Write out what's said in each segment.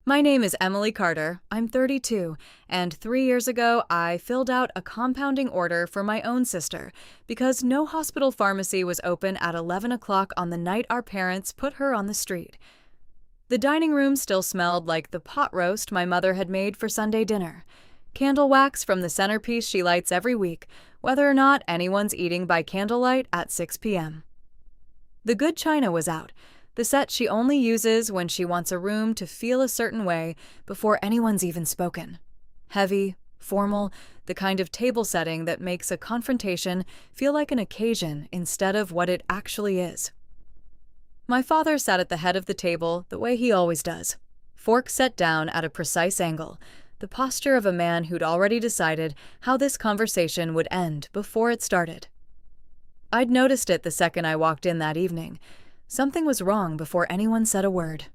My name is Emily Carter. I'm 32, and 3 years ago I filled out a compounding order for my own sister because no hospital pharmacy was open at 11 o'clock on the night our parents put her on the street. The dining room still smelled like the pot roast my mother had made for Sunday dinner. Candle wax from the centerpiece she lights every week, whether or not anyone's eating by candlelight at 6 p.m. The good china was out, the set she only uses when she wants a room to feel a certain way before anyone's even spoken. Heavy, formal, the kind of table setting that makes a confrontation feel like an occasion instead of what it actually is. My father sat at the head of the table the way he always does, fork set down at a precise angle, the posture of a man who'd already decided how this conversation would end before it started. I'd noticed it the second I walked in that evening. Something was wrong before anyone said a word.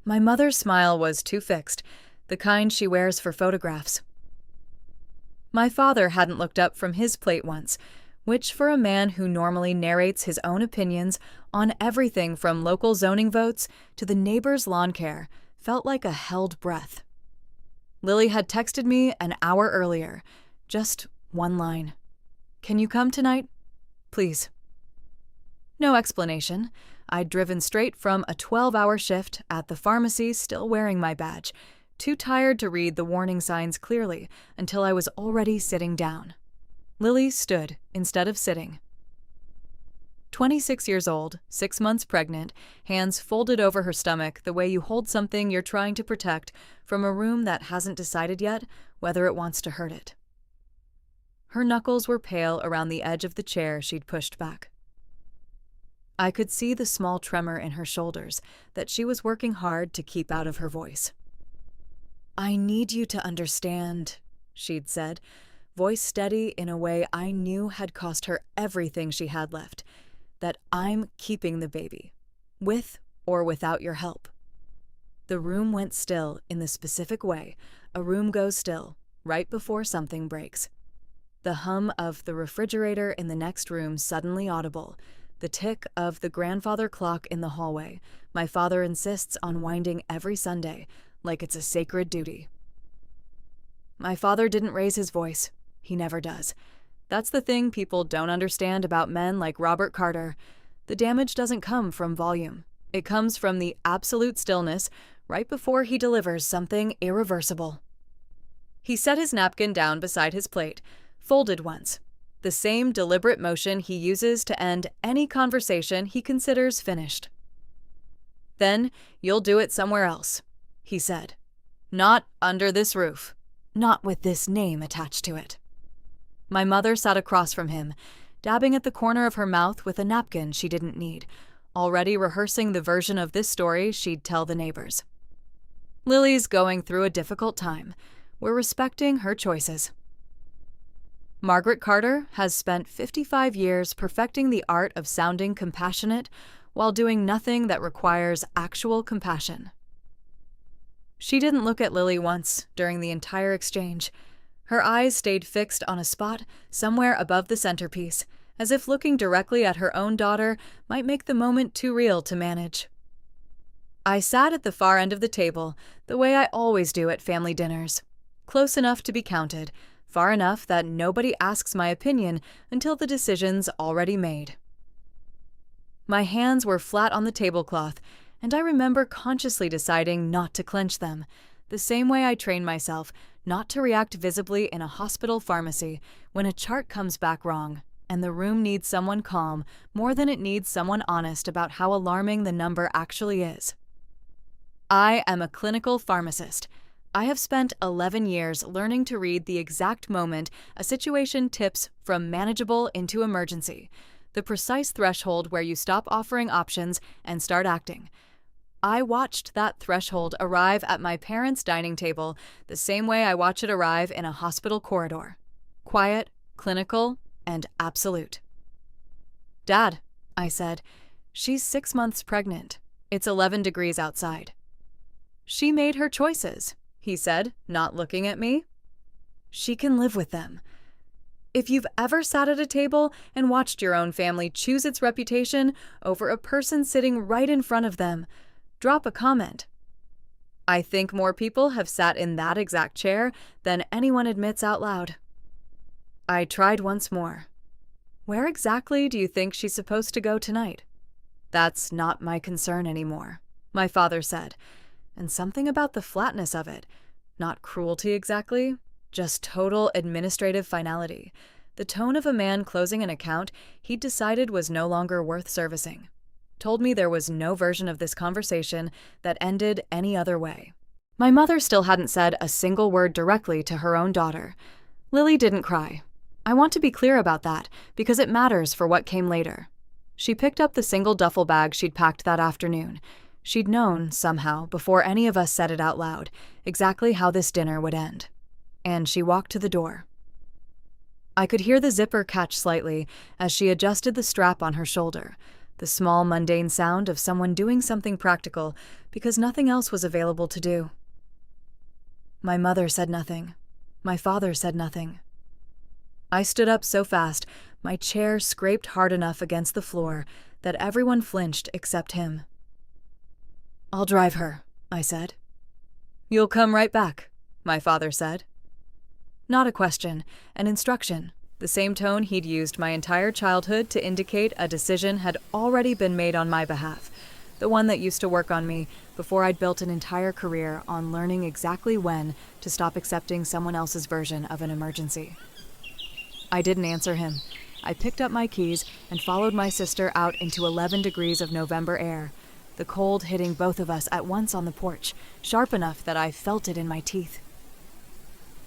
My mother's smile was too fixed, the kind she wears for photographs. My father hadn't looked up from his plate once, which for a man who normally narrates his own opinions on everything from local zoning votes to the neighbor's lawn care felt like a held breath. Lily had texted me an hour earlier, just one line. "Can you come tonight? Please." No explanation. I'd driven straight from a 12-hour shift at the pharmacy still wearing my badge, too tired to read the warning signs clearly until I was already sitting down. Lily stood instead of sitting. 26 years old, 6 months pregnant, hands folded over her stomach the way you hold something you're trying to protect from a room that hasn't decided yet whether it wants to hurt it. Her knuckles were pale around the edge of the chair she'd pushed back. I could see the small tremor in her shoulders that she was working hard to keep out of her voice. "I need you to understand," she'd said, voice steady in a way I knew had cost her everything she had left, that I'm keeping the baby, with or without your help. The room went still in the specific way a room goes still right before something breaks. The hum of the refrigerator in the next room suddenly audible, the tick of the grandfather clock in the hallway my father insists on winding every Sunday, like it's a sacred duty. My father didn't raise his voice. He never does. That's the thing people don't understand about men like Robert Carter. The damage doesn't come from volume. It comes from the absolute stillness right before he delivers something irreversible. He set his napkin down beside his plate, folded once, the same deliberate motion he uses to end any conversation he considers finished. "Then you'll do it somewhere else," he said. "Not under this roof. Not with this name attached to it." My mother sat across from him, dabbing at the corner of her mouth with a napkin she didn't need, already rehearsing the version of this story she'd tell the neighbors. "Lily's going through a difficult time. We're respecting her choices." Margaret Carter has spent 55 years perfecting the art of sounding compassionate while doing nothing that requires actual compassion. She didn't look at Lily once during the entire exchange. Her eyes stayed fixed on a spot somewhere above the centerpiece, as if looking directly at her own daughter might make the moment too real to manage. I sat at the far end of the table, the way I always do at family dinners, close enough to be counted, far enough that nobody asks my opinion until the decision's already made. My hands were flat on the tablecloth, and I remember consciously deciding not to clench them, the same way I train myself not to react visibly in a hospital pharmacy when a chart comes back wrong and the room needs someone calm more than it needs someone honest about how alarming the number actually is. I am a clinical pharmacist. I have spent 11 years learning to read the exact moment a situation tips from manageable into emergency, the precise threshold where you stop offering options and start acting. I watched that threshold arrive at my parents' dining table the same way I watch it arrive in a hospital corridor. Quiet, clinical, and absolute. "Dad," I said, "she's 6 months pregnant. It's 11 degrees outside." "She made her choices," he said, not looking at me. "She can live with them." If you've ever sat at a table and watched your own family choose its reputation over a person sitting right in front of them, drop a comment. I think more people have sat in that exact chair than anyone admits out loud. I tried once more. Where exactly do you think she's supposed to go tonight? That's not my concern anymore, my father said, and something about the flatness of it. Not cruelty exactly, just total administrative finality. The tone of a man closing an account he'd decided was no longer worth servicing. Told me there was no version of this conversation that ended any other way. My mother still hadn't said a single word directly to her own daughter. Lily didn't cry. I want to be clear about that because it matters for what came later. She picked up the single duffel bag she'd packed that afternoon. She'd known, somehow, before any of us said it out loud, exactly how this dinner would end. And she walked to the door. I could hear the zipper catch slightly as she adjusted the strap on her shoulder, the small, mundane sound of someone doing something practical because nothing else was available to do. My mother said nothing. My father said nothing. I stood up so fast, my chair scraped hard enough against the floor that everyone flinched except him. "I'll drive her," I said. "You'll come right back," my father said. Not a question, an instruction, the same tone he'd used my entire childhood to indicate a decision had already been made on my behalf, the one that used to work on me before I'd built an entire career on learning exactly when to stop accepting someone else's version of an emergency. I didn't answer him. I picked up my keys and followed my sister out into 11 degrees of November air, the cold hitting both of us at once on the porch, sharp enough that I felt it in my teeth.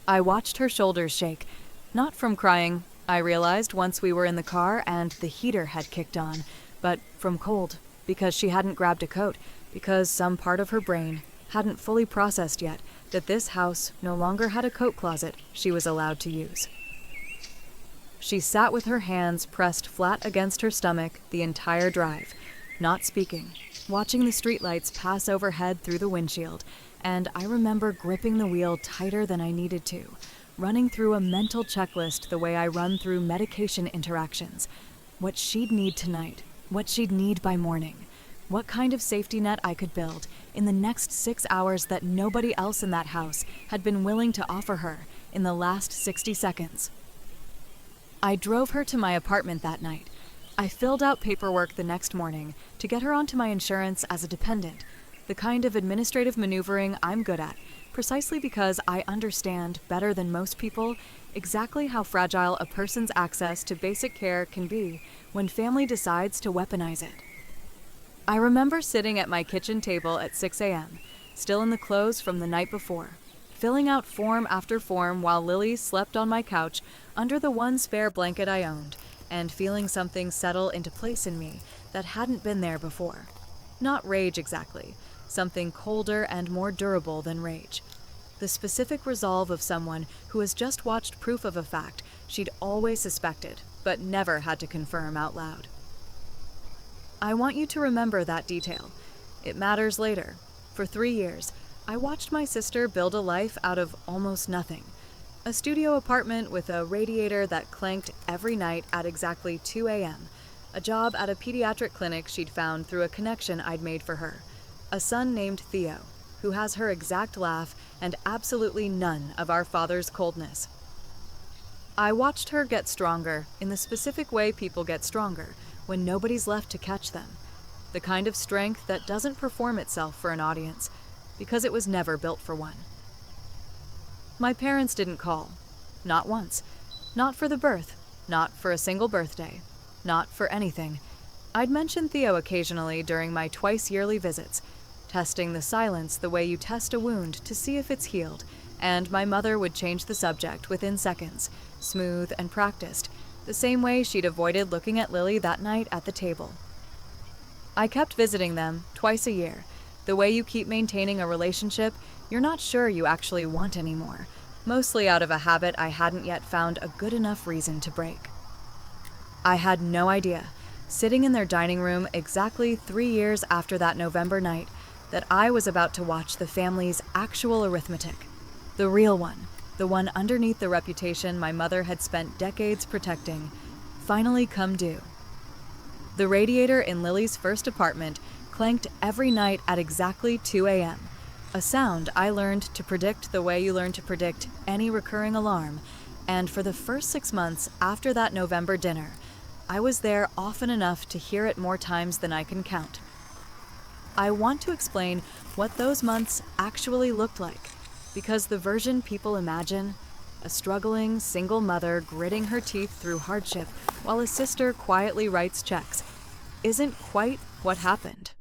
I watched her shoulders shake, not from crying, I realized once we were in the car and the heater had kicked on, but from cold, because she hadn't grabbed a coat, because some part of her brain hadn't fully processed yet that this house no longer had a coat closet she was allowed to use. She sat with her hands pressed flat against her stomach the entire drive, not speaking, watching the streetlights pass overhead through the windshield, and I remember gripping the wheel tighter than I needed to, running through a mental checklist the way I run through medication interactions. What she'd need tonight, what she'd need by morning, what kind of safety net I could build in the next 6 hours that nobody else in that house had been willing to offer her in the last 60 seconds. I drove her to my apartment that night. I filled out paperwork the next morning to get her onto my insurance as a dependent, the kind of administrative maneuvering I'm good at, precisely because I understand, better than most people, exactly how fragile a person's access to basic care can be when family decides to weaponize it. I remember sitting at my kitchen table at 6 a.m., still in the clothes from the night before, filling out form after form while Lily slept on my couch under the one spare blanket I owned, and feeling something settle into place in me that hadn't been there before. Not rage exactly, something colder and more durable than rage. The specific resolve of someone who has just watched proof of a fact she'd always suspected, but never had to confirm out loud. I want you to remember that detail. It matters later. For 3 years, I watched my sister build a life out of almost nothing. A studio apartment with a radiator that clanked every night at exactly 2 a.m., a job at a pediatric clinic she'd found through a connection I'd made for her, a son named Theo, who has her exact laugh and absolutely none of our father's coldness. I watched her get stronger in the specific way people get stronger when nobody's left to catch them, the kind of strength that doesn't perform itself for an audience, because it was never built for one. My parents didn't call. Not once. Not for the birth. Not for a single birthday. Not for anything. I'd mention Theo occasionally during my twice-yearly visits, testing the silence the way you test a wound to see if it's healed, and my mother would change the subject within seconds, smooth and practiced, the same way she'd avoided looking at Lily that night at the table. I kept visiting them twice a year, the way you keep maintaining a relationship you're not sure you actually want anymore, mostly out of a habit I hadn't yet found a good enough reason to break. I had no idea, sitting in their dining room exactly 3 years after that November night, that I was about to watch the family's actual arithmetic, the real one, the one underneath the reputation my mother had spent decades protecting, finally come due. The radiator in Lily's first apartment clanked every night at exactly 2 a.m., A sound I learned to predict the way you learn to predict any recurring alarm, and for the first 6 months after that November dinner, I was there often enough to hear it more times than I can count. I want to explain what those months actually looked like, because the version people imagine, a struggling single mother gritting her teeth through hardship while a sister quietly writes checks, isn't quite what happened.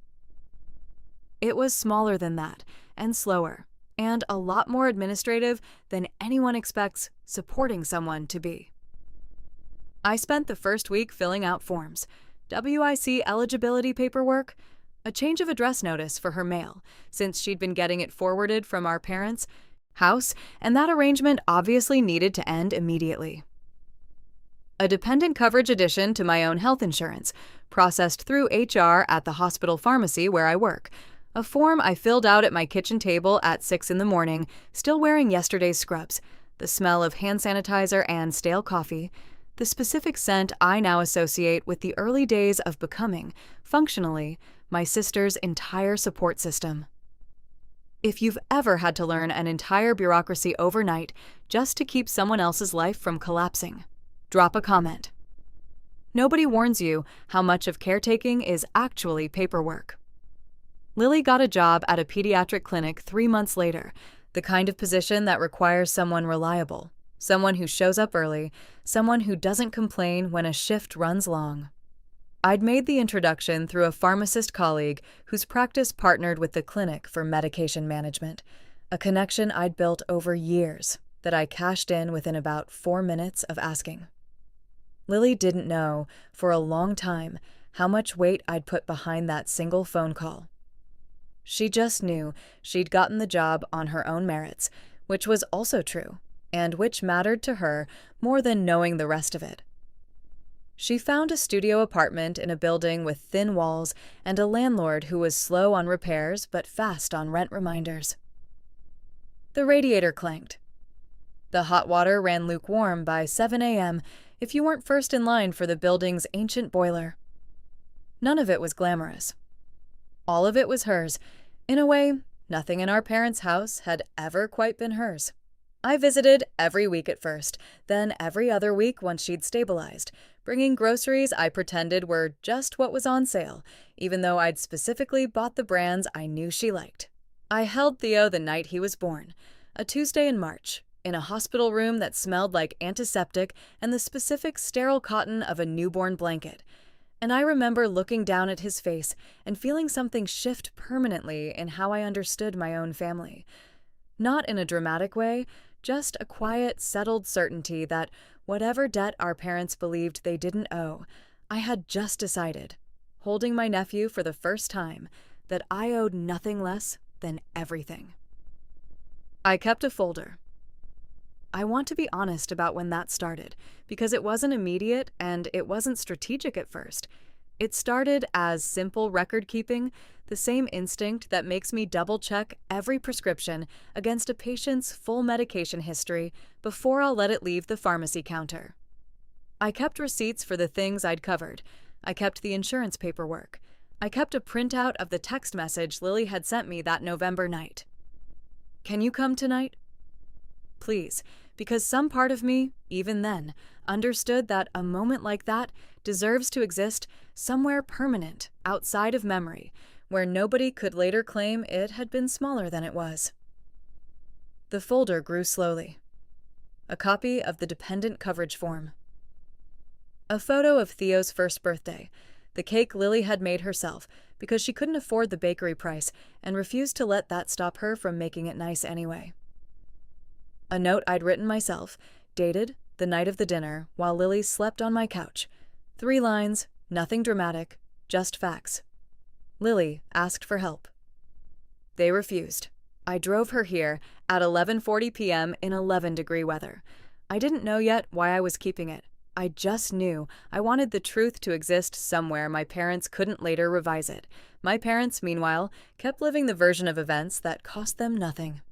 It was smaller than that, and slower, and a lot more administrative than anyone expects supporting someone to be. I spent the first week filling out forms, WIC eligibility paperwork, a change of address notice for her mail, since she'd been getting it forwarded from our parents' house, and that arrangement obviously needed to end immediately. A dependent coverage addition to my own health insurance, processed through HR at the hospital pharmacy where I work, a form I filled out at my kitchen table at 6 in the morning, still wearing yesterday's scrubs, the smell of hand sanitizer and stale coffee, the specific scent I now associate with the early days of becoming, functionally, my sister's entire support system. If you've ever had to learn an entire bureaucracy overnight just to keep someone else's life from collapsing, drop a comment. Nobody warns you how much of caretaking is actually paperwork. Lily got a job at a pediatric clinic 3 months later, the kind of position that requires someone reliable, someone who shows up early, someone who doesn't complain when a shift runs long. I'd made the introduction through a pharmacist colleague whose practice partnered with the clinic for medication management, a connection I'd built over years that I cashed in within about 4 minutes of asking. Lily didn't know, for a long time, how much weight I'd put behind that single phone call. She just knew she'd gotten the job on her own merits, which was also true, and which mattered to her more than knowing the rest of it. She found a studio apartment in a building with thin walls and a landlord who was slow on repairs but fast on rent reminders. The radiator clanked. The hot water ran lukewarm by 7 a.m. if you weren't first in line for the building's ancient boiler. None of it was glamorous. All of it was hers. In a way, nothing in our parents' house had ever quite been hers. I visited every week at first, then every other week once she'd stabilized, bringing groceries I pretended were just what was on sale, even though I'd specifically bought the brands I knew she liked. I held Theo the night he was born, a Tuesday in March, in a hospital room that smelled like antiseptic and the specific sterile cotton of a newborn blanket. And I remember looking down at his face and feeling something shift permanently in how I understood my own family. Not in a dramatic way, just a quiet, settled certainty that whatever debt our parents believed they didn't owe, I had just decided, holding my nephew for the first time, that I owed nothing less than everything. I kept a folder. I want to be honest about when that started, because it wasn't immediate and it wasn't strategic at first. It started as simple record keeping, the same instinct that makes me double-check every prescription against a patient's full medication history before I'll let it leave the pharmacy counter. I kept receipts for the things I'd covered. I kept the insurance paperwork. I kept a printout of the text message Lily had sent me that November night. "Can you come tonight?" Please, because some part of me, even then, understood that a moment like that deserves to exist somewhere permanent outside of memory, where nobody could later claim it had been smaller than it was. The folder grew slowly. A copy of the dependent coverage form. A photo of Theo's first birthday, the cake Lily had made herself because she couldn't afford the bakery price and refused to let that stop her from making it nice anyway. A note I'd written myself, dated the night of the dinner while Lily slept on my couch. 3 lines, nothing dramatic, just facts. Lily asked for help. They refused. I drove her here at 11:40 p.m. in 11-degree weather. I didn't know yet why I was keeping it. I just knew I wanted the truth to exist somewhere my parents couldn't later revise it. My parents, meanwhile, kept living the version of events that cost them nothing.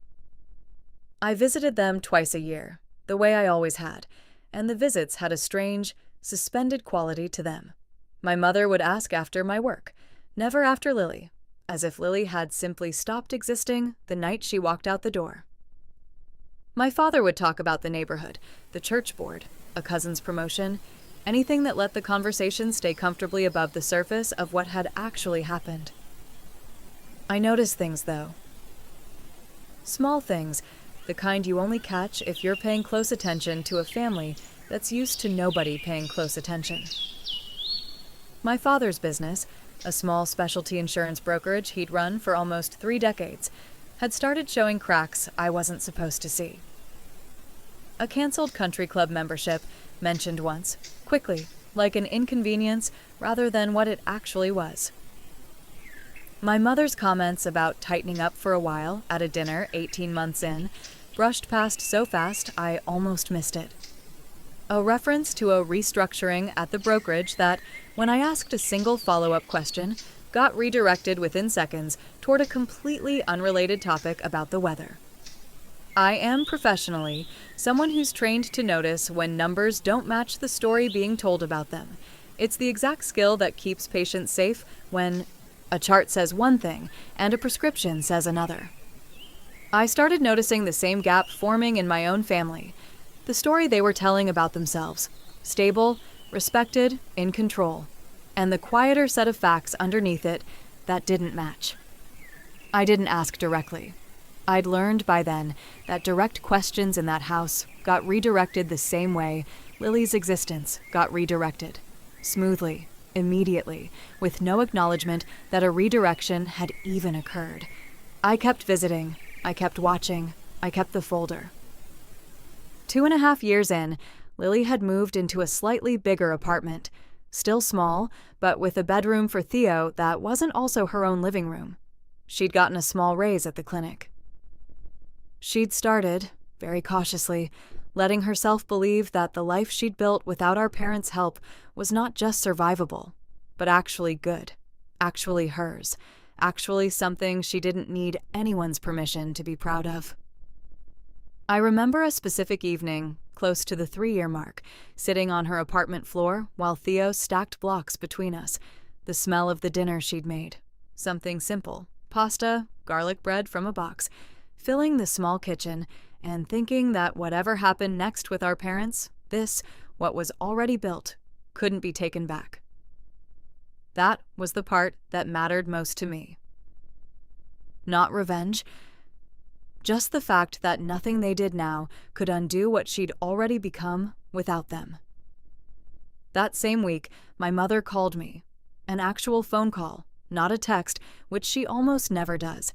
I visited them twice a year, the way I always had, and the visits had a strange, suspended quality to them. My mother would ask after my work, never after Lily. as if Lily had simply stopped existing the night she walked out the door. My father would talk about the neighborhood, the church board, a cousin's promotion, anything that let the conversation stay comfortably above the surface of what had actually happened. I noticed things, though. Small things, the kind you only catch if you're paying close attention to a family that's used to nobody paying close attention. My father's business, a small specialty insurance brokerage he'd run for almost 3 decades, had started showing cracks I wasn't supposed to see. A canceled country club membership, mentioned once, quickly, like an inconvenience rather than what it actually was. My mother's comments about tightening up for a while at a dinner 18 months in brushed past so fast I almost missed it. A reference to a restructuring at the brokerage that, when I asked a single follow-up question, got redirected within seconds toward a completely unrelated topic about the weather. I am professionally someone who's trained to notice when numbers don't match the story being told about them. It's the exact skill that keeps patients safe when a chart says one thing and a prescription says another. I started noticing the same gap forming in my own family. The story they were telling about themselves, stable, respected, in control, and the quieter set of facts underneath it that didn't match. I didn't ask directly. I'd learned by then that direct questions in that house got redirected the same way Lily's existence got redirected. Smoothly, immediately, with no acknowledgement that a redirection had even occurred. I kept visiting, I kept watching, I kept the folder. 2.5 years in, Lily had moved into a slightly bigger apartment, still small, but with a bedroom for Theo that wasn't also her own living room. She'd gotten a small raise at the clinic. She'd started, very cautiously, letting herself believe that the life she'd built without our parents' help was not just survivable, but actually good, actually hers, actually something she didn't need anyone's permission to be proud of. I remember a specific evening, close to the 3-year mark, sitting on her apartment floor while Theo stacked blocks between us, the smell of the dinner she'd made. Something simple, pasta, garlic bread from a box, filling the small kitchen, and thinking that whatever happened next with our parents, this, what was already built, couldn't be taken back. That was the part that mattered most to me. Not revenge, just the fact that nothing they did now could undo what she'd already become without them. That same week, my mother called me, an actual phone call, not a text, which she almost never does,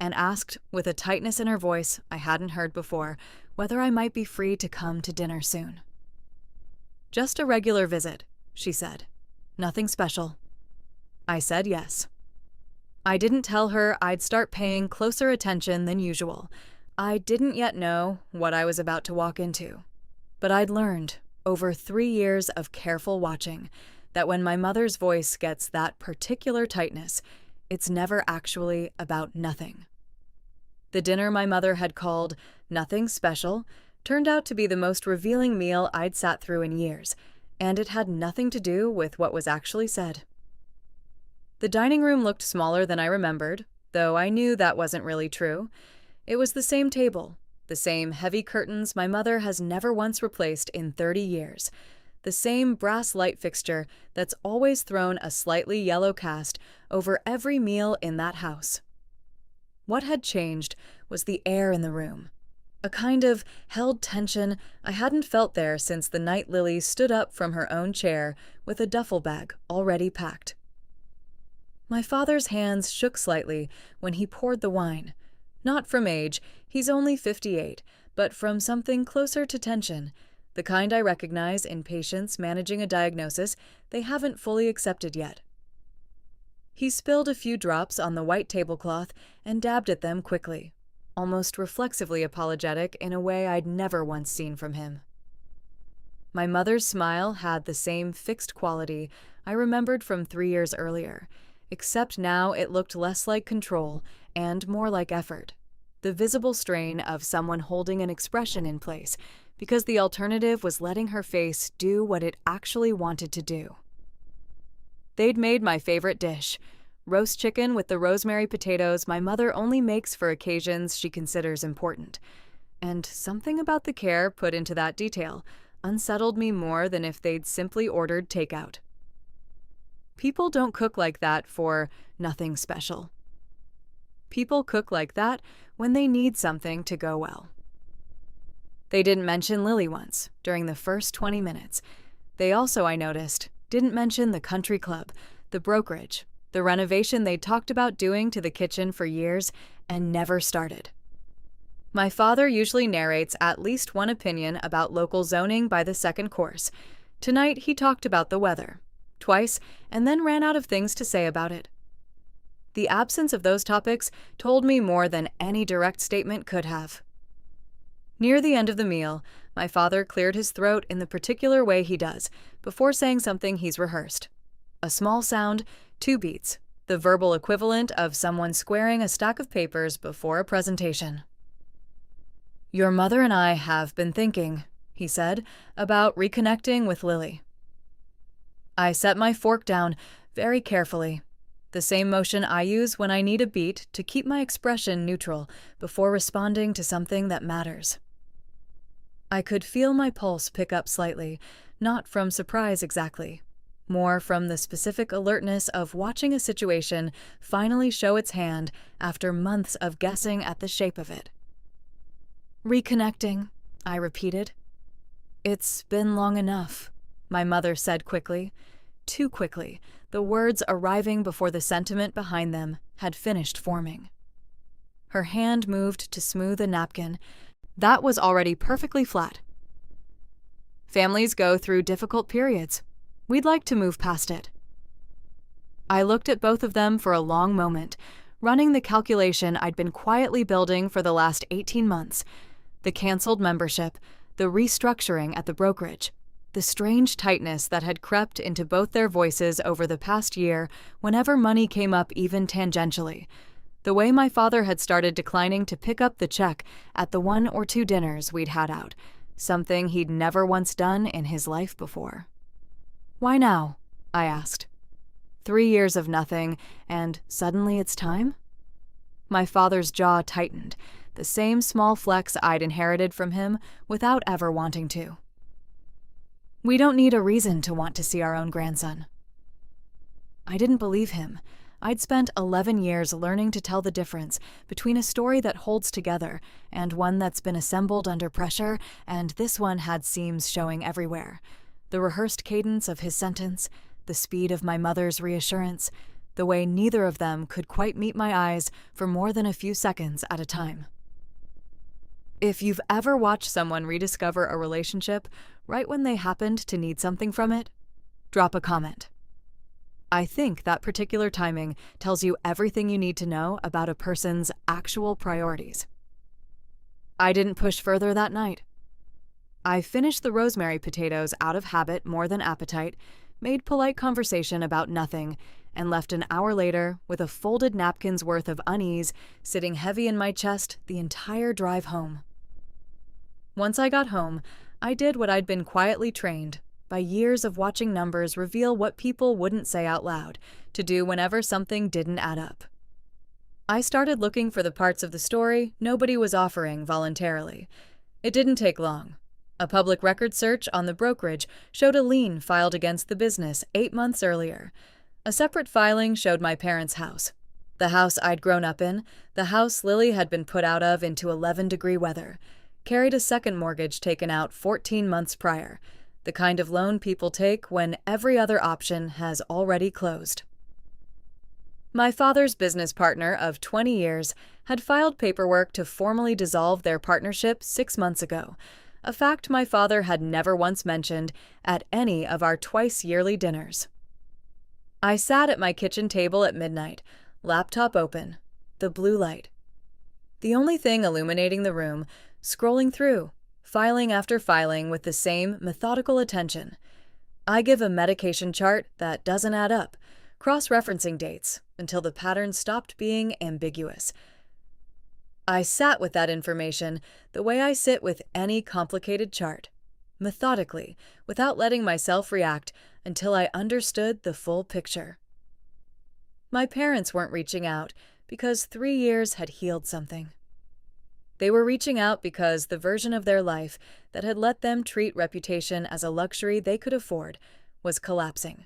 and asked, with a tightness in her voice I hadn't heard before, whether I might be free to come to dinner soon. Just a regular visit, she said. Nothing special. I said yes. I didn't tell her I'd start paying closer attention than usual. I didn't yet know what I was about to walk into. But I'd learned, over 3 years of careful watching, that when my mother's voice gets that particular tightness, it's never actually about nothing. The dinner my mother had called nothing special turned out to be the most revealing meal I'd sat through in years, and it had nothing to do with what was actually said. The dining room looked smaller than I remembered, though I knew that wasn't really true. It was the same table, the same heavy curtains my mother has never once replaced in 30 years, the same brass light fixture that's always thrown a slightly yellow cast over every meal in that house. What had changed was the air in the room, a kind of held tension I hadn't felt there since the night Lily stood up from her own chair with a duffel bag already packed. My father's hands shook slightly when he poured the wine, not from age, he's only 58, but from something closer to tension, the kind I recognize in patients managing a diagnosis they haven't fully accepted yet. He spilled a few drops on the white tablecloth and dabbed at them quickly, almost reflexively apologetic in a way I'd never once seen from him. My mother's smile had the same fixed quality I remembered from 3 years earlier, except now it looked less like control and more like effort, the visible strain of someone holding an expression in place, because the alternative was letting her face do what it actually wanted to do. They'd made my favorite dish, roast chicken with the rosemary potatoes my mother only makes for occasions she considers important. And something about the care put into that detail unsettled me more than if they'd simply ordered takeout. People don't cook like that for nothing special. People cook like that when they need something to go well. They didn't mention Lily once during the first 20 minutes. They also, I noticed, didn't mention the country club, the brokerage, the renovation they'd talked about doing to the kitchen for years and never started. My father usually narrates at least one opinion about local zoning by the second course. Tonight he talked about the weather, twice, and then ran out of things to say about it. The absence of those topics told me more than any direct statement could have. Near the end of the meal, my father cleared his throat in the particular way he does, before saying something he's rehearsed. A small sound, 2 beats, the verbal equivalent of someone squaring a stack of papers before a presentation. "Your mother and I have been thinking," he said, "about reconnecting with Lily." I set my fork down very carefully, the same motion I use when I need a beat to keep my expression neutral before responding to something that matters. I could feel my pulse pick up slightly, not from surprise exactly, more from the specific alertness of watching a situation finally show its hand after months of guessing at the shape of it. "Reconnecting," I repeated. "It's been long enough," my mother said quickly. Too quickly, the words arriving before the sentiment behind them had finished forming. Her hand moved to smooth a napkin that was already perfectly flat. "Families go through difficult periods. We'd like to move past it." I looked at both of them for a long moment, running the calculation I'd been quietly building for the last 18 months. The canceled membership, the restructuring at the brokerage, the strange tightness that had crept into both their voices over the past year whenever money came up even tangentially. The way my father had started declining to pick up the check at the 1 or 2 dinners we'd had out, something he'd never once done in his life before. "Why now?" I asked. 3 years of nothing, and suddenly it's time? My father's jaw tightened, the same small flex I'd inherited from him without ever wanting to. "We don't need a reason to want to see our own grandson." I didn't believe him. I'd spent 11 years learning to tell the difference between a story that holds together and one that's been assembled under pressure, and this one had seams showing everywhere. The rehearsed cadence of his sentence, the speed of my mother's reassurance, the way neither of them could quite meet my eyes for more than a few seconds at a time. If you've ever watched someone rediscover a relationship right when they happened to need something from it, drop a comment. I think that particular timing tells you everything you need to know about a person's actual priorities. I didn't push further that night. I finished the rosemary potatoes out of habit more than appetite, made polite conversation about nothing, and left an hour later with a folded napkin's worth of unease sitting heavy in my chest the entire drive home. Once I got home, I did what I'd been quietly trained by years of watching numbers reveal what people wouldn't say out loud to do whenever something didn't add up. I started looking for the parts of the story nobody was offering voluntarily. It didn't take long. A public record search on the brokerage showed a lien filed against the business 8 months earlier. A separate filing showed my parents' house. The house I'd grown up in, the house Lily had been put out of into 11-degree weather, carried a second mortgage taken out 14 months prior, the kind of loan people take when every other option has already closed. My father's business partner of 20 years had filed paperwork to formally dissolve their partnership 6 months ago, a fact my father had never once mentioned at any of our twice-yearly dinners. I sat at my kitchen table at midnight, laptop open, the blue light. The only thing illuminating the room, scrolling through, filing after filing with the same methodical attention. I give a medication chart that doesn't add up, cross-referencing dates until the pattern stopped being ambiguous. I sat with that information the way I sit with any complicated chart, methodically, without letting myself react until I understood the full picture. My parents weren't reaching out because 3 years had healed something. They were reaching out because the version of their life that had let them treat reputation as a luxury they could afford was collapsing,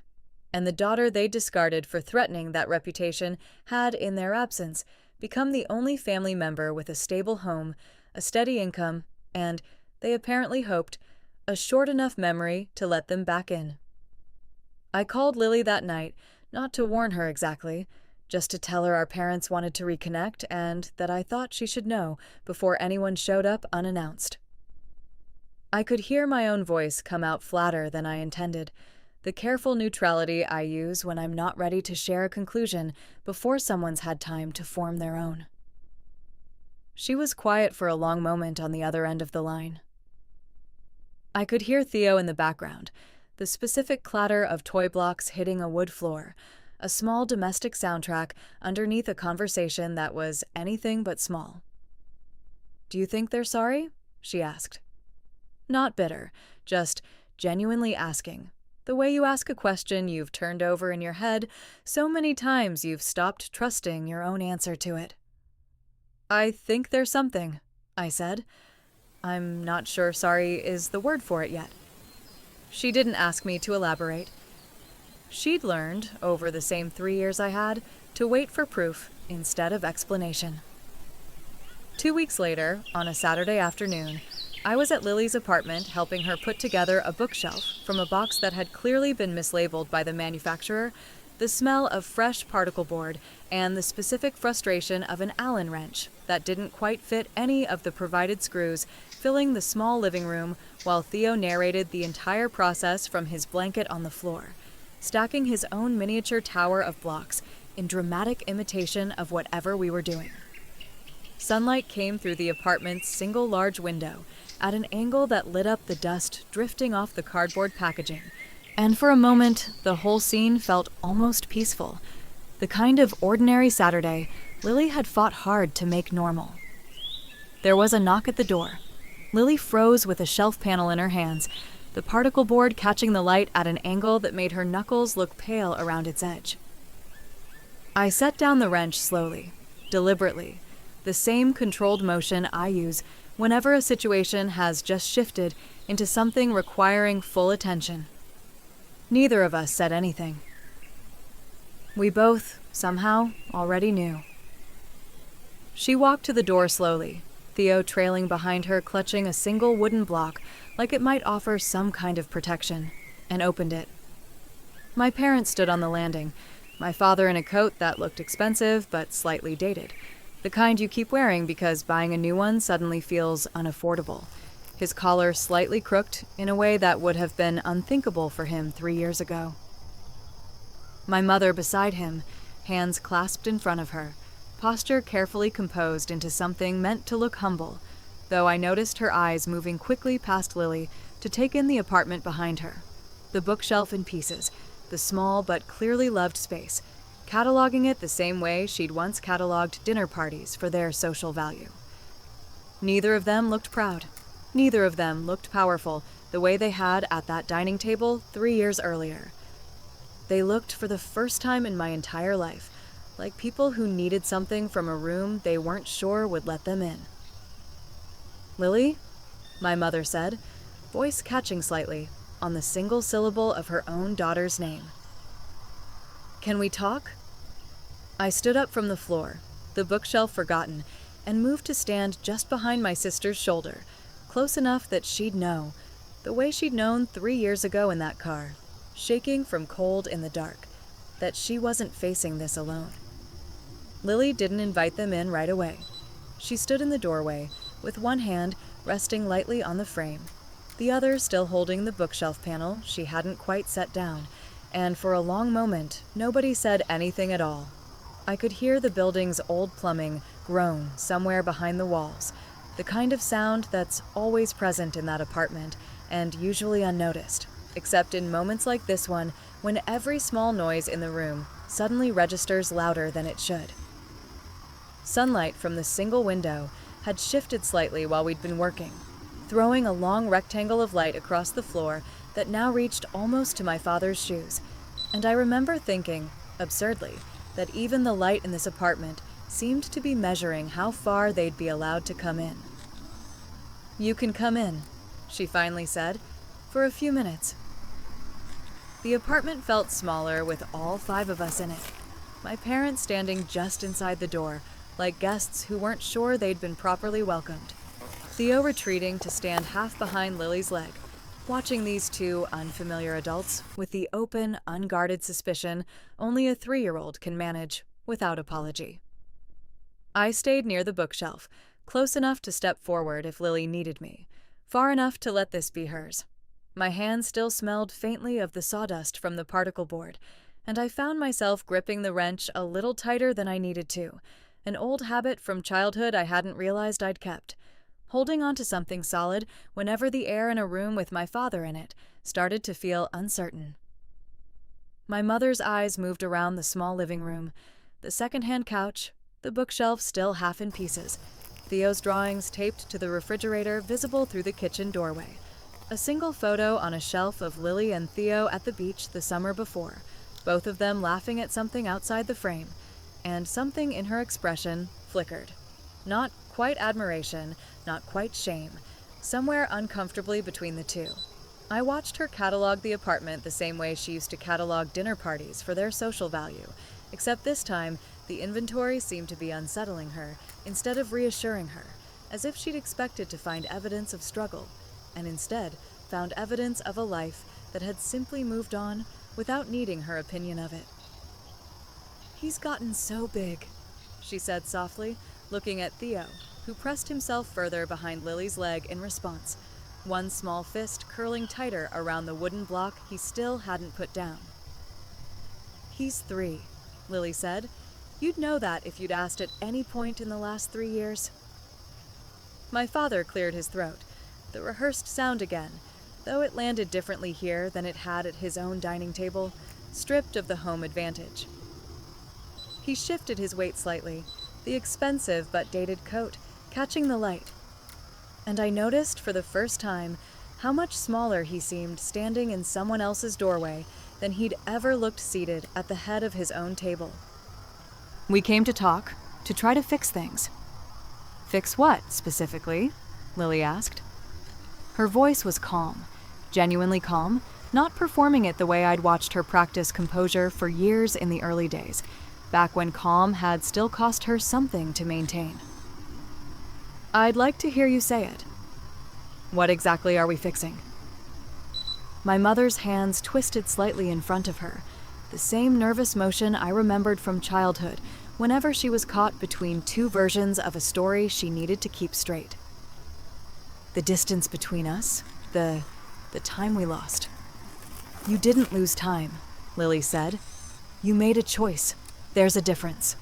and the daughter they discarded for threatening that reputation had, in their absence, become the only family member with a stable home, a steady income, and, they apparently hoped, a short enough memory to let them back in. I called Lily that night, not to warn her exactly, just to tell her our parents wanted to reconnect and that I thought she should know before anyone showed up unannounced. I could hear my own voice come out flatter than I intended, the careful neutrality I use when I'm not ready to share a conclusion before someone's had time to form their own. She was quiet for a long moment on the other end of the line. I could hear Theo in the background, the specific clatter of toy blocks hitting a wood floor, a small domestic soundtrack underneath a conversation that was anything but small. "Do you think they're sorry?" she asked. Not bitter, just genuinely asking, the way you ask a question you've turned over in your head so many times you've stopped trusting your own answer to it. "I think there's something," I said. "I'm not sure sorry is the word for it yet." She didn't ask me to elaborate. She'd learned, over the same 3 years I had, to wait for proof instead of explanation. 2 weeks later, on a Saturday afternoon, I was at Lily's apartment helping her put together a bookshelf from a box that had clearly been mislabeled by the manufacturer, the smell of fresh particle board, and the specific frustration of an Allen wrench that didn't quite fit any of the provided screws filling the small living room while Theo narrated the entire process from his blanket on the floor, stacking his own miniature tower of blocks in dramatic imitation of whatever we were doing. Sunlight came through the apartment's single large window at an angle that lit up the dust drifting off the cardboard packaging, and for a moment the whole scene felt almost peaceful, the kind of ordinary Saturday Lily had fought hard to make normal. There was a knock at the door. Lily froze with a shelf panel in her hands, the particle board catching the light at an angle that made her knuckles look pale around its edge. I set down the wrench slowly, deliberately, the same controlled motion I use whenever a situation has just shifted into something requiring full attention. Neither of us said anything. We both, somehow, already knew. She walked to the door slowly, Theo trailing behind her, clutching a single wooden block like it might offer some kind of protection, and opened it. My parents stood on the landing, my father in a coat that looked expensive but slightly dated, the kind you keep wearing because buying a new one suddenly feels unaffordable, his collar slightly crooked in a way that would have been unthinkable for him 3 years ago. My mother beside him, hands clasped in front of her, posture carefully composed into something meant to look humble, though I noticed her eyes moving quickly past Lily to take in the apartment behind her, the bookshelf in pieces, the small but clearly loved space, cataloging it the same way she'd once cataloged dinner parties for their social value. Neither of them looked proud. Neither of them looked powerful the way they had at that dining table 3 years earlier. They looked, for the first time in my entire life, like people who needed something from a room they weren't sure would let them in. "Lily?" my mother said, voice catching slightly on the single syllable of her own daughter's name. "Can we talk?" I stood up from the floor, the bookshelf forgotten, and moved to stand just behind my sister's shoulder, close enough that she'd know, the way she'd known 3 years ago in that car, shaking from cold in the dark, that she wasn't facing this alone. Lily didn't invite them in right away. She stood in the doorway, with one hand resting lightly on the frame, the other still holding the bookshelf panel she hadn't quite set down, and for a long moment nobody said anything at all. I could hear the building's old plumbing groan somewhere behind the walls, the kind of sound that's always present in that apartment and usually unnoticed, except in moments like this one when every small noise in the room suddenly registers louder than it should. Sunlight from the single window had shifted slightly while we'd been working, throwing a long rectangle of light across the floor that now reached almost to my father's shoes, and I remember thinking, absurdly, that even the light in this apartment seemed to be measuring how far they'd be allowed to come in. "You can come in," she finally said, "for a few minutes." The apartment felt smaller with all 5 of us in it, my parents standing just inside the door, like guests who weren't sure they'd been properly welcomed. Theo retreating to stand half behind Lily's leg, watching these 2 unfamiliar adults with the open, unguarded suspicion only a 3-year-old can manage without apology. I stayed near the bookshelf, close enough to step forward if Lily needed me, far enough to let this be hers. My hand still smelled faintly of the sawdust from the particle board, and I found myself gripping the wrench a little tighter than I needed to, an old habit from childhood I hadn't realized I'd kept, holding onto something solid whenever the air in a room with my father in it started to feel uncertain. My mother's eyes moved around the small living room, the second-hand couch, the bookshelf still half in pieces, Theo's drawings taped to the refrigerator visible through the kitchen doorway, a single photo on a shelf of Lily and Theo at the beach the summer before, both of them laughing at something outside the frame, and something in her expression flickered. Not quite admiration, not quite shame, somewhere uncomfortably between the 2. I watched her catalog the apartment the same way she used to catalog dinner parties for their social value, except this time the inventory seemed to be unsettling her instead of reassuring her, as if she'd expected to find evidence of struggle, and instead found evidence of a life that had simply moved on without needing her opinion of it. "He's gotten so big," she said softly, looking at Theo, who pressed himself further behind Lily's leg in response, one small fist curling tighter around the wooden block he still hadn't put down. "He's 3, Lily said. "You'd know that if you'd asked at any point in the last 3 years. My father cleared his throat, the rehearsed sound again, though it landed differently here than it had at his own dining table, stripped of the home advantage. He shifted his weight slightly, the expensive but dated coat catching the light, and I noticed for the first time how much smaller he seemed standing in someone else's doorway than he'd ever looked seated at the head of his own table. "We came to talk, to try to fix things." "Fix what, specifically?" Lily asked. Her voice was calm, genuinely calm, not performing it the way I'd watched her practice composure for years in the early days, back when calm had still cost her something to maintain. "I'd like to hear you say it." "What exactly are we fixing?" My mother's hands twisted slightly in front of her, the same nervous motion I remembered from childhood whenever she was caught between 2 versions of a story she needed to keep straight. "The distance between us, the time we lost." "You didn't lose time," Lily said. "You made a choice. There's a difference."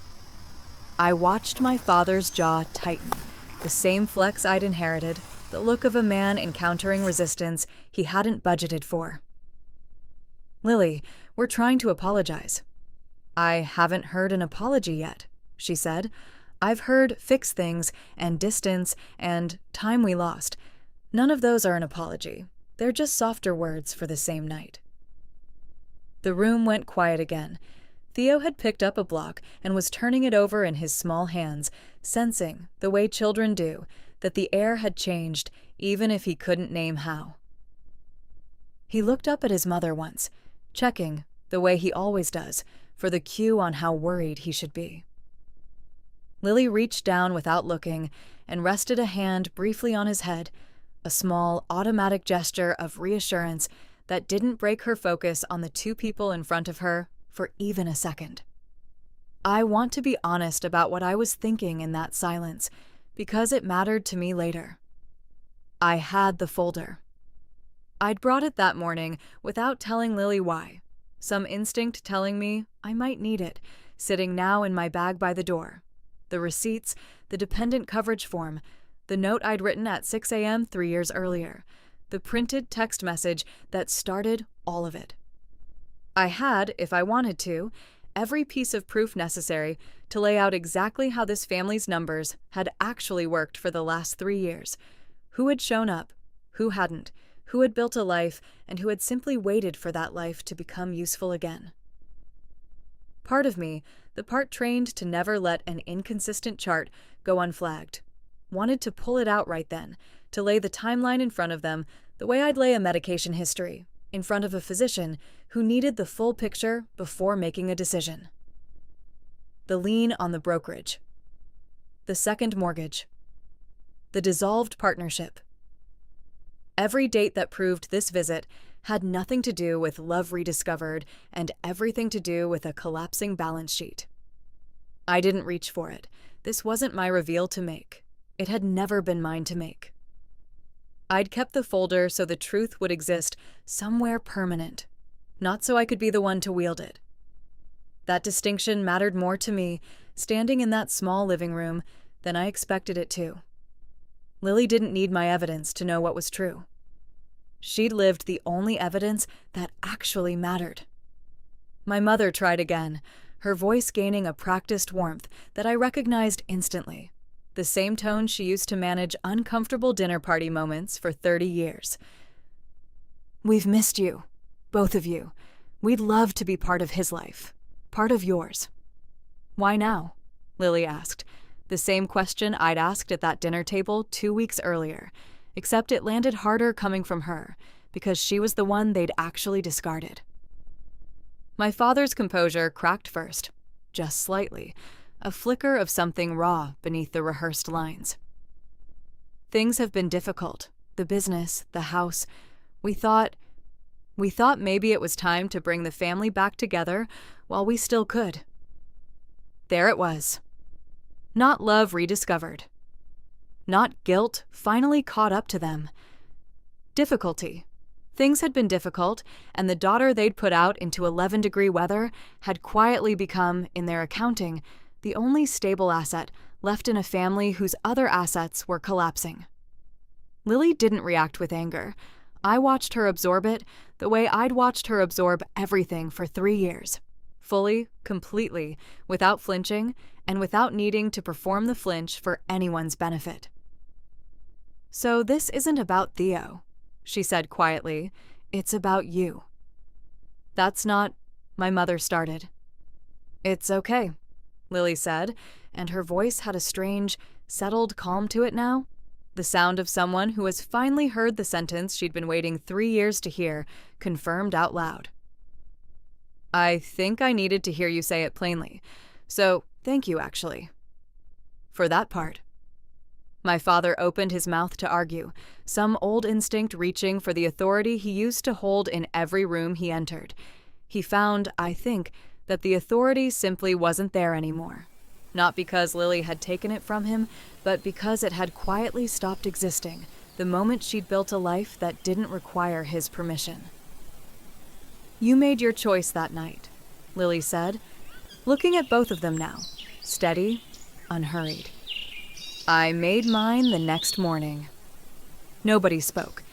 I watched my father's jaw tighten, the same flex I'd inherited, the look of a man encountering resistance he hadn't budgeted for. "Lily, we're trying to apologize." "I haven't heard an apology yet," she said. "I've heard fix things and distance and time we lost. None of those are an apology. They're just softer words for the same night." The room went quiet again. Theo had picked up a block and was turning it over in his small hands, sensing, the way children do, that the air had changed, even if he couldn't name how. He looked up at his mother once, checking, the way he always does, for the cue on how worried he should be. Lily reached down without looking and rested a hand briefly on his head, a small, automatic gesture of reassurance that didn't break her focus on the 2 people in front of her for even a second. I want to be honest about what I was thinking in that silence, because it mattered to me later. I had the folder. I'd brought it that morning without telling Lily why, some instinct telling me I might need it, sitting now in my bag by the door. The receipts, the dependent coverage form, the note I'd written at 6 a.m. 3 years earlier, the printed text message that started all of it. I had, if I wanted to, every piece of proof necessary to lay out exactly how this family's numbers had actually worked for the last 3 years, who had shown up, who hadn't, who had built a life, and who had simply waited for that life to become useful again. Part of me, the part trained to never let an inconsistent chart go unflagged. Wanted to pull it out right then, to lay the timeline in front of them the way I'd lay a medication history, in front of a physician who needed the full picture before making a decision. The lien on the brokerage. The second mortgage. The dissolved partnership. Every date that proved this visit had nothing to do with love rediscovered and everything to do with a collapsing balance sheet. I didn't reach for it. This wasn't my reveal to make. It had never been mine to make. I'd kept the folder so the truth would exist somewhere permanent, not so I could be the one to wield it. That distinction mattered more to me, standing in that small living room, than I expected it to. Lily didn't need my evidence to know what was true. She'd lived the only evidence that actually mattered. My mother tried again, her voice gaining a practiced warmth that I recognized instantly, the same tone she used to manage uncomfortable dinner party moments for 30 years. "We've missed you, both of you. We'd love to be part of his life, part of yours." "Why now?" Lily asked, the same question I'd asked at that dinner table 2 weeks earlier, except it landed harder coming from her, because she was the one they'd actually discarded. My father's composure cracked first, just slightly, a flicker of something raw beneath the rehearsed lines. "Things have been difficult. The business, the house. We thought maybe it was time to bring the family back together while we still could." There it was. Not love rediscovered. Not guilt finally caught up to them. Difficulty. Things had been difficult, and the daughter they'd put out into 11-degree weather had quietly become, in their accounting, the only stable asset left in a family whose other assets were collapsing. Lily didn't react with anger. I watched her absorb it the way I'd watched her absorb everything for 3 years. Fully, completely, without flinching, and without needing to perform the flinch for anyone's benefit. "So this isn't about Theo," she said quietly. "It's about you." "That's not," my mother started. "It's okay," Lily said, and her voice had a strange, settled calm to it now, the sound of someone who has finally heard the sentence she'd been waiting 3 years to hear, confirmed out loud. "I think I needed to hear you say it plainly, so thank you, actually." "For that part." My father opened his mouth to argue, some old instinct reaching for the authority he used to hold in every room he entered. He found, I think, that the authority simply wasn't there anymore. Not because Lily had taken it from him, but because it had quietly stopped existing the moment she'd built a life that didn't require his permission. "You made your choice that night," Lily said, looking at both of them now, steady, unhurried. "I made mine the next morning." Nobody spoke.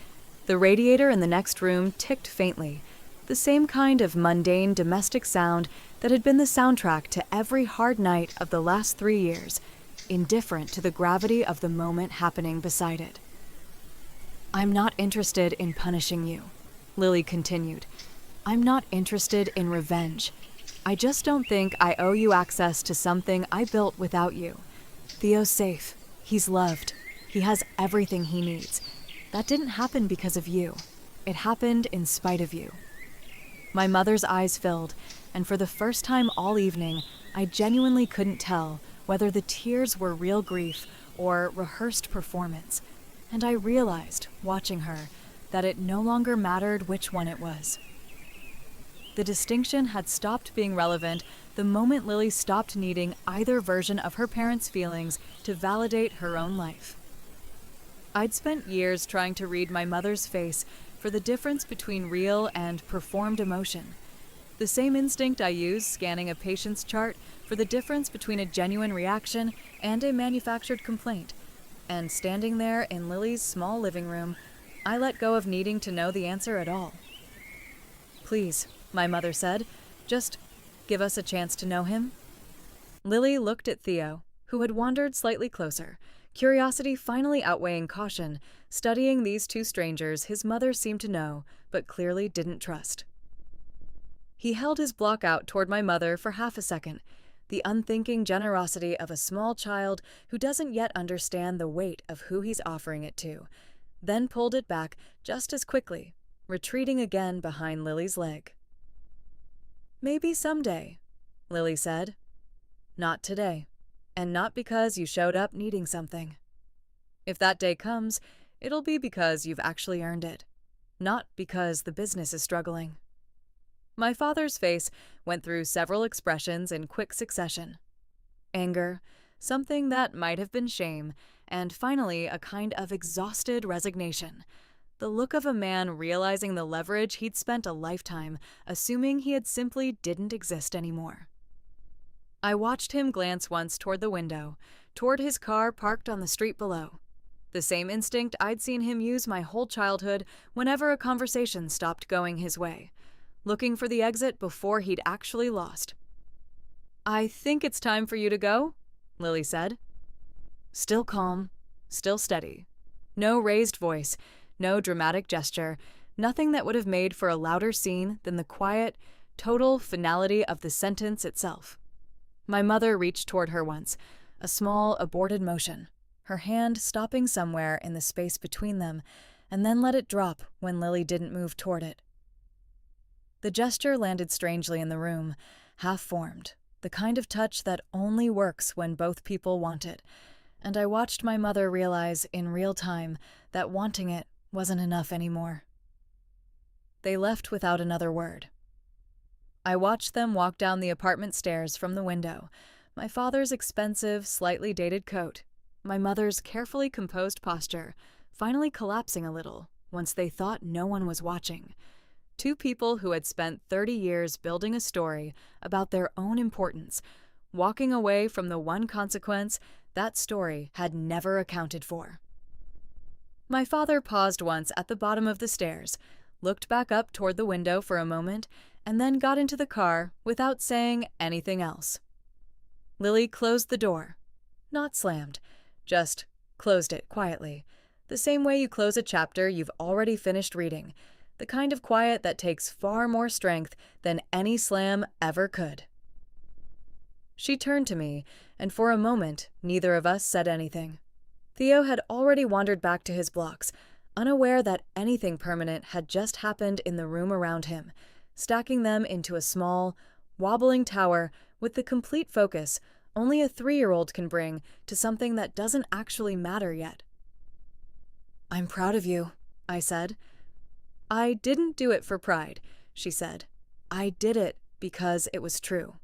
The radiator in the next room ticked faintly, the same kind of mundane domestic sound that had been the soundtrack to every hard night of the last 3 years, indifferent to the gravity of the moment happening beside it. "I'm not interested in punishing you," Lily continued. "I'm not interested in revenge. I just don't think I owe you access to something I built without you. Theo's safe. He's loved. He has everything he needs. That didn't happen because of you. It happened in spite of you." My mother's eyes filled, and for the first time all evening, I genuinely couldn't tell whether the tears were real grief or rehearsed performance, and I realized, watching her, that it no longer mattered which one it was. The distinction had stopped being relevant the moment Lily stopped needing either version of her parents' feelings to validate her own life. I'd spent years trying to read my mother's face for the difference between real and performed emotion, the same instinct I use scanning a patient's chart for the difference between a genuine reaction and a manufactured complaint. And standing there in Lily's small living room, I let go of needing to know the answer at all. "Please," my mother said, "just give us a chance to know him." Lily looked at Theo, who had wandered slightly closer, curiosity finally outweighing caution, studying these two strangers his mother seemed to know, but clearly didn't trust. He held his block out toward my mother for half a second, the unthinking generosity of a small child who doesn't yet understand the weight of who he's offering it to, then pulled it back just as quickly, retreating again behind Lily's leg. "Maybe someday," Lily said. "Not today, and not because you showed up needing something. If that day comes, it'll be because you've actually earned it, not because the business is struggling." My father's face went through several expressions in quick succession. Anger, something that might have been shame, and finally a kind of exhausted resignation. The look of a man realizing the leverage he'd spent a lifetime assuming he had simply didn't exist anymore. I watched him glance once toward the window, toward his car parked on the street below. The same instinct I'd seen him use my whole childhood whenever a conversation stopped going his way, looking for the exit before he'd actually lost. "I think it's time for you to go," Lily said. Still calm, still steady. No raised voice, no dramatic gesture, nothing that would have made for a louder scene than the quiet, total finality of the sentence itself. My mother reached toward her once, a small, aborted motion, her hand stopping somewhere in the space between them, and then let it drop when Lily didn't move toward it. The gesture landed strangely in the room, half-formed, the kind of touch that only works when both people want it, and I watched my mother realize in real time that wanting it wasn't enough anymore. They left without another word. I watched them walk down the apartment stairs from the window, my father's expensive, slightly dated coat, my mother's carefully composed posture, finally collapsing a little once they thought no one was watching. Two people who had spent 30 years building a story about their own importance, walking away from the one consequence that story had never accounted for. My father paused once at the bottom of the stairs, looked back up toward the window for a moment, and then got into the car without saying anything else. Lily closed the door. Not slammed, just closed it quietly, the same way you close a chapter you've already finished reading, the kind of quiet that takes far more strength than any slam ever could. She turned to me, and for a moment, neither of us said anything. Theo had already wandered back to his blocks, unaware that anything permanent had just happened in the room around him, stacking them into a small, wobbling tower with the complete focus only a 3-year-old can bring to something that doesn't actually matter yet. "I'm proud of you," I said. "I didn't do it for pride," she said. "I did it because it was true."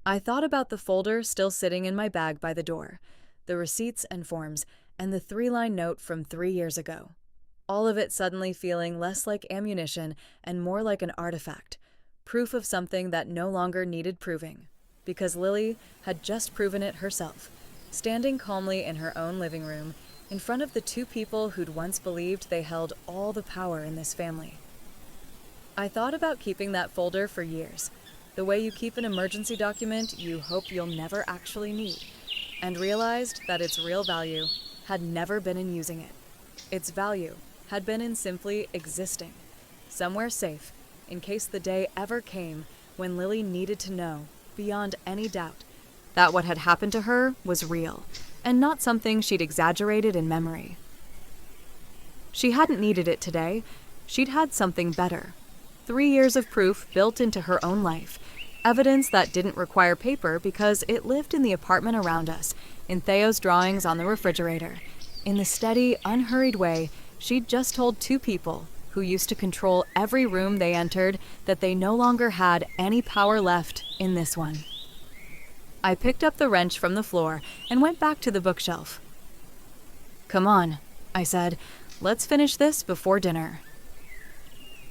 I thought about the folder still sitting in my bag by the door, the receipts and forms, and the 3-line note from 3 years ago. All of it suddenly feeling less like ammunition and more like an artifact, proof of something that no longer needed proving, because Lily had just proven it herself, standing calmly in her own living room, in front of the two people who'd once believed they held all the power in this family. I thought about keeping that folder for years, the way you keep an emergency document you hope you'll never actually need, and realized that its real value had never been in using it. Its value had been in simply existing, somewhere safe, in case the day ever came when Lily needed to know, beyond any doubt, that what had happened to her was real, and not something she'd exaggerated in memory. She hadn't needed it today. She'd had something better. 3 years of proof built into her own life, evidence that didn't require paper because it lived in the apartment around us, in Theo's drawings on the refrigerator, in the steady, unhurried way she'd just told 2 people who used to control every room they entered that they no longer had any power left in this one. I picked up the wrench from the floor and went back to the bookshelf. "Come on," I said. "Let's finish this before dinner."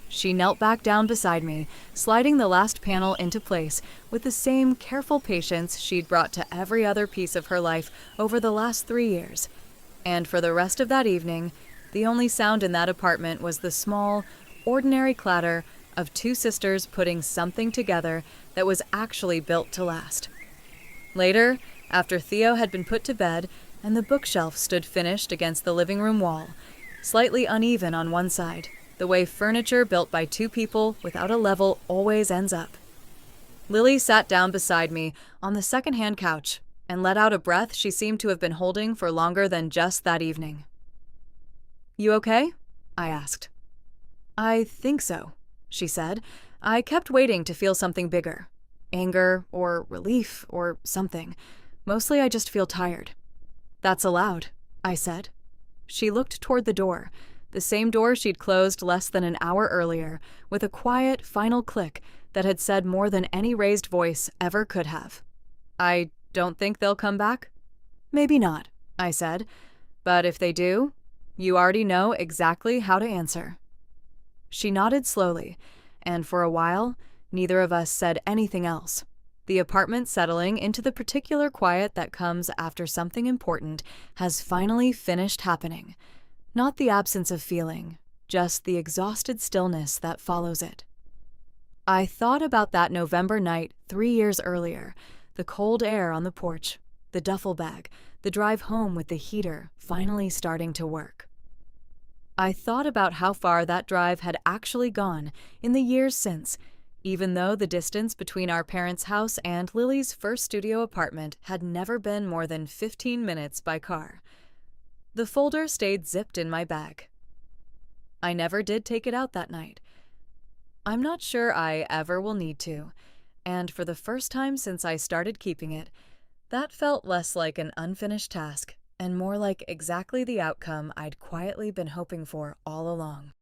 She knelt back down beside me, sliding the last panel into place with the same careful patience she'd brought to every other piece of her life over the last 3 years. And for the rest of that evening, the only sound in that apartment was the small, ordinary clatter of 2 sisters putting something together that was actually built to last. Later, after Theo had been put to bed and the bookshelf stood finished against the living room wall, slightly uneven on one side, the way furniture built by 2 people without a level always ends up, Lily sat down beside me on the second-hand couch and let out a breath she seemed to have been holding for longer than just that evening. "You okay?" I asked. "I think so," she said. "I kept waiting to feel something bigger. Anger or relief or something. Mostly I just feel tired." "That's allowed," I said. She looked toward the door, the same door she'd closed less than an hour earlier, with a quiet, final click that had said more than any raised voice ever could have. "I don't think they'll come back?" "Maybe not," I said. "But if they do, you already know exactly how to answer." She nodded slowly, and for a while, neither of us said anything else. The apartment settling into the particular quiet that comes after something important has finally finished happening. Not the absence of feeling, just the exhausted stillness that follows it. I thought about that November night 3 years earlier, the cold air on the porch, the duffel bag, the drive home with the heater finally starting to work. I thought about how far that drive had actually gone in the years since, even though the distance between our parents' house and Lily's first studio apartment had never been more than 15 minutes by car. The folder stayed zipped in my bag. I never did take it out that night. I'm not sure I ever will need to, and for the first time since I started keeping it, that felt less like an unfinished task and more like exactly the outcome I'd quietly been hoping for all along.